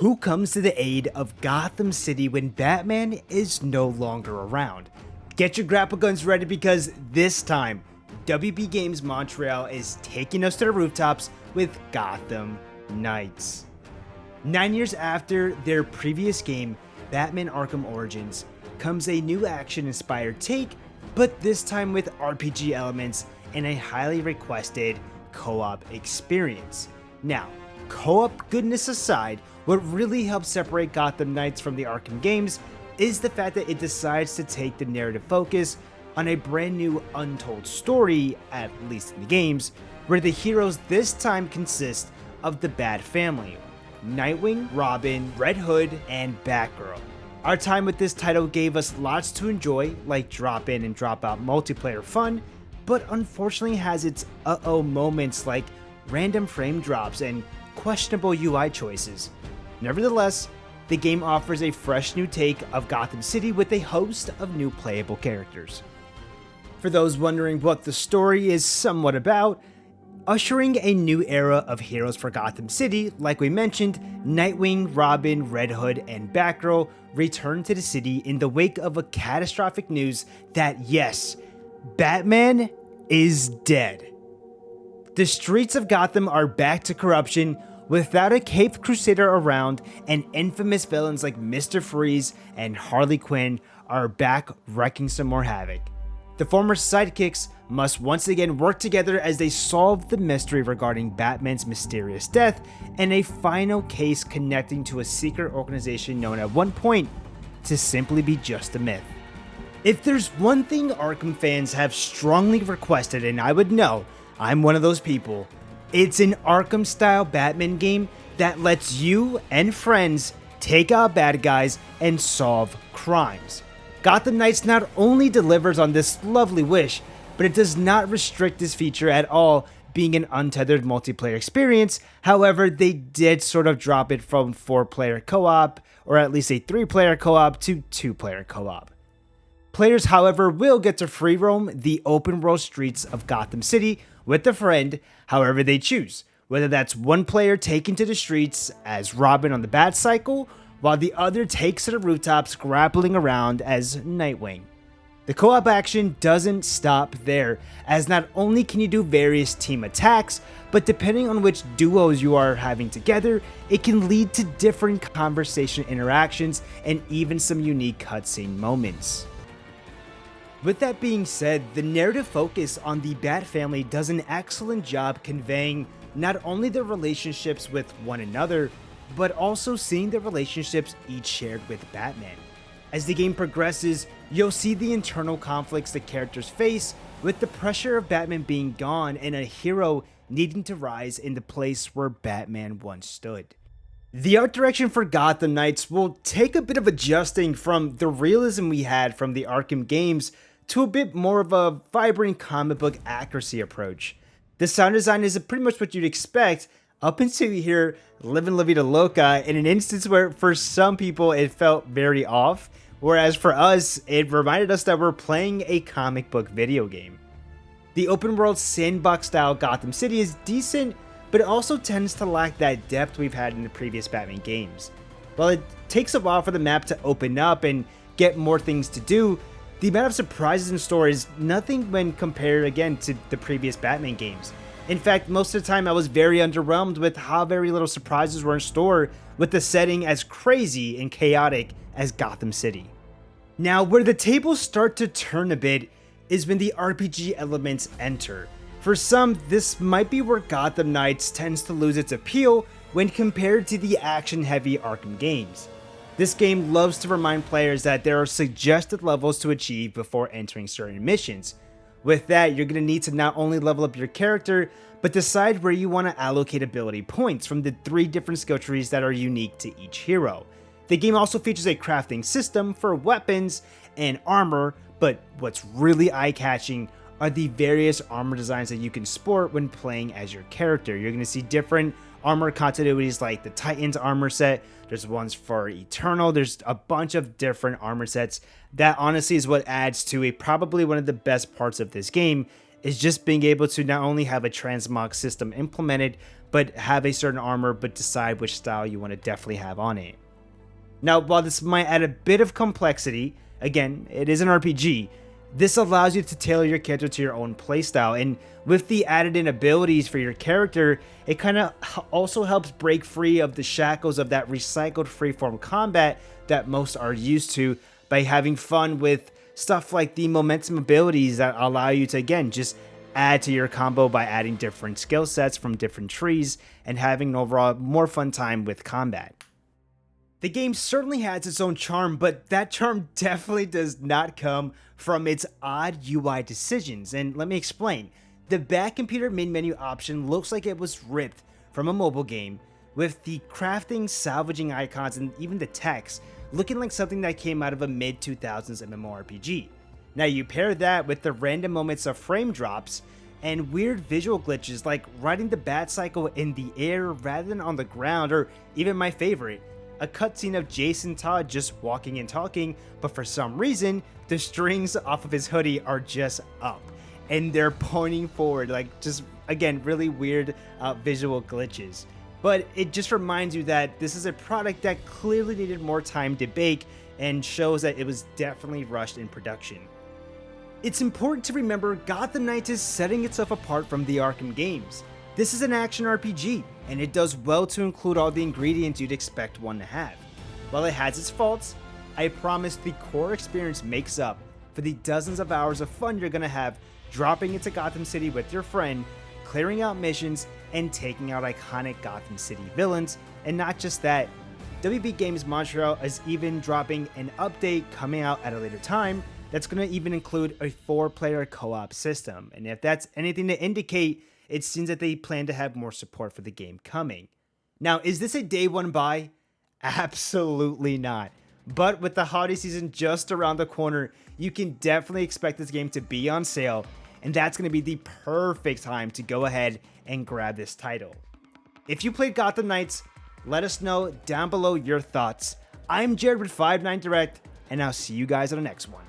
Who comes to the aid of Gotham City when Batman is no longer around? Get your grapple guns ready because this time, WB Games Montreal is taking us to the rooftops with Gotham Knights. 9 years after their previous game, Batman Arkham Origins, comes a new action-inspired take, but this time with RPG elements and a highly requested co-op experience. Now, co-op goodness aside, what really helps separate Gotham Knights from the Arkham games is the fact that it decides to take the narrative focus on a brand new untold story, at least in the games, where the heroes this time consist of the Bat family: Nightwing, Robin, Red Hood, and Batgirl. Our time with this title gave us lots to enjoy, like drop in and drop out multiplayer fun, but unfortunately has its uh-oh moments like random frame drops and questionable UI choices. Nevertheless, the game offers a fresh new take of Gotham City with a host of new playable characters. For those wondering what the story is somewhat about, ushering a new era of heroes for Gotham City, like we mentioned, Nightwing, Robin, Red Hood, and Batgirl return to the city in the wake of a catastrophic news that yes, Batman is dead. The streets of Gotham are back to corruption without a Caped Crusader around, and infamous villains like Mr. Freeze and Harley Quinn are back wreaking some more havoc. The former sidekicks must once again work together as they solve the mystery regarding Batman's mysterious death and a final case connecting to a secret organization known at one point to simply be just a myth. If there's one thing Arkham fans have strongly requested, and I would know, I'm one of those people, it's an Arkham-style Batman game that lets you and friends take out bad guys and solve crimes. Gotham Knights not only delivers on this lovely wish, but it does not restrict this feature at all, being an untethered multiplayer experience. However, they did sort of drop it from 4-player co-op, or at least a 3-player co-op, to 2-player co-op. Players, however, will get to free roam the open world streets of Gotham City with a friend however they choose, whether that's one player taken to the streets as Robin on the Batcycle, while the other takes to the rooftops grappling around as Nightwing. The co-op action doesn't stop there, as not only can you do various team attacks, but depending on which duos you are having together, it can lead to different conversation interactions and even some unique cutscene moments. With that being said, the narrative focus on the Bat family does an excellent job conveying not only their relationships with one another, but also seeing the relationships each shared with Batman. As the game progresses, you'll see the internal conflicts the characters face, with the pressure of Batman being gone and a hero needing to rise in the place where Batman once stood. The art direction for Gotham Knights will take a bit of adjusting from the realism we had from the Arkham games to a bit more of a vibrant comic book accuracy approach. The sound design is pretty much what you'd expect up until you hear Livin' La Vida Loca in an instance where for some people it felt very off, whereas for us it reminded us that we're playing a comic book video game. The open world sandbox style Gotham City is decent, but it also tends to lack that depth we've had in the previous Batman games. While it takes a while for the map to open up and get more things to do, the amount of surprises in store is nothing when compared again to the previous Batman games. In fact, most of the time I was very underwhelmed with how very little surprises were in store with the setting as crazy and chaotic as Gotham City. Now, where the tables start to turn a bit is when the RPG elements enter. For some, this might be where Gotham Knights tends to lose its appeal when compared to the action-heavy Arkham games. This game loves to remind players that there are suggested levels to achieve before entering certain missions. With that, you're going to need to not only level up your character, but decide where you want to allocate ability points from the 3 different skill trees that are unique to each hero. The game also features a crafting system for weapons and armor, but what's really eye-catching are the various armor designs that you can sport when playing as your character. You're going to see different armor continuities like the Titan's armor set, there's ones for Eternal, there's a bunch of different armor sets. That honestly is what adds to probably one of the best parts of this game, is just being able to not only have a transmog system implemented, but have a certain armor, but decide which style you want to definitely have on it. Now, while this might add a bit of complexity, again, it is an RPG, this allows you to tailor your character to your own playstyle, and with the added in abilities for your character, it kind of also helps break free of the shackles of that recycled freeform combat that most are used to by having fun with stuff like the momentum abilities that allow you to, again, just add to your combo by adding different skill sets from different trees and having an overall more fun time with combat. The game certainly has its own charm, but that charm definitely does not come from its odd UI decisions, and let me explain. The back computer main menu option looks like it was ripped from a mobile game, with the crafting, salvaging icons, and even the text looking like something that came out of a mid-2000s MMORPG. Now you pair that with the random moments of frame drops and weird visual glitches like riding the bat cycle in the air rather than on the ground, or even my favorite, a cutscene of Jason Todd just walking and talking, but for some reason, the strings off of his hoodie are just up and they're pointing forward, like just, again, really weird visual glitches. But it just reminds you that this is a product that clearly needed more time to bake and shows that it was definitely rushed in production. It's important to remember Gotham Knights is setting itself apart from the Arkham games. This is an action RPG, and it does well to include all the ingredients you'd expect one to have. While it has its faults, I promise the core experience makes up for the dozens of hours of fun you're gonna have dropping into Gotham City with your friend, clearing out missions, and taking out iconic Gotham City villains. And not just that, WB Games Montreal is even dropping an update coming out at a later time that's gonna even include a 4-player co-op system. And if that's anything to indicate, it seems that they plan to have more support for the game coming. Now, is this a day one buy? Absolutely not. But with the holiday season just around the corner, you can definitely expect this game to be on sale, and that's going to be the perfect time to go ahead and grab this title. If you played Gotham Knights, let us know down below your thoughts. I'm Jared with 59 Direct, and I'll see you guys on the next one.